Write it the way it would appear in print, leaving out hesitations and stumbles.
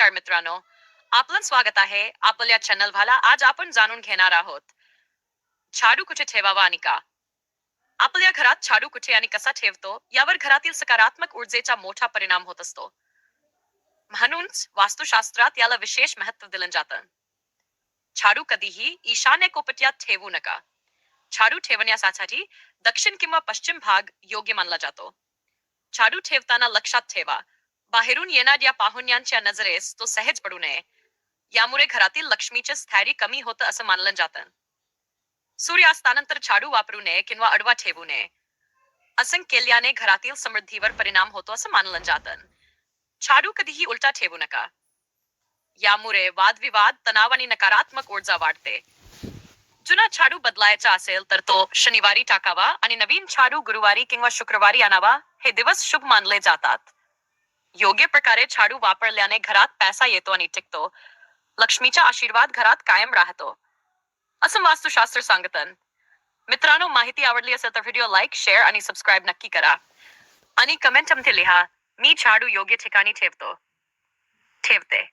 नमस्कार मित्रांनो, आपलं स्वागत आहे आपल्या चॅनल भाला. आज आपण जाणून घेणार आहोत झाडू कुठे ठेवावा आणि का. आपल्या घरात झाडू कुठे आणि कसा ठेवतो यावर घरातील सकारात्मक ऊर्जेचा मोठा परिणाम होत असतो. म्हणूनच वास्तुशास्त्रात याला विशेष महत्त्व दिलं जातं. झाडू कधीही ईशान्य कोपऱ्यात ठेवू नका. झाडू ठेवण्यासाठी दक्षिण किंवा पश्चिम भाग योग्य मानला जातो. झाडू ठेवताना लक्षात ठेवा, बाहेरून येणाऱ्या पाहुण्यांच्या नजरेस तो सहज पडू नये. यामुळे घरातील लक्ष्मीचे स्थैर्य कमी होतं असं मानलं जातं. सूर्यास्तानंतर झाडू वापरू नये किंवा आडवा ठेवू नये. असं केल्याने घरातील समृद्धीवर परिणाम होतो असं मानलं जातं. झाडू कधीही उलटा ठेवू नका. यामुळे वादविवाद, तणाव आणि नकारात्मक ऊर्जा वाढते. जुना झाडू बदलायचा असेल तर तो शनिवारी टाकावा आणि नवीन झाडू गुरुवारी किंवा शुक्रवारी आणावा. हे दिवस शुभ मानले जातात. योग्य प्रकारे झाडू वापरल्याने घरात पैसा येतो आणि टिकतो. लक्ष्मीचा आशीर्वाद घरात कायम राहतो असं वास्तुशास्त्र सांगतं. मित्रांनो, माहिती आवडली असेल तर व्हिडिओ लाईक, शेअर आणि सबस्क्राईब नक्की करा. आणि कमेंट मध्ये लिहा, मी झाडू योग्य ठिकाणी ठेवते.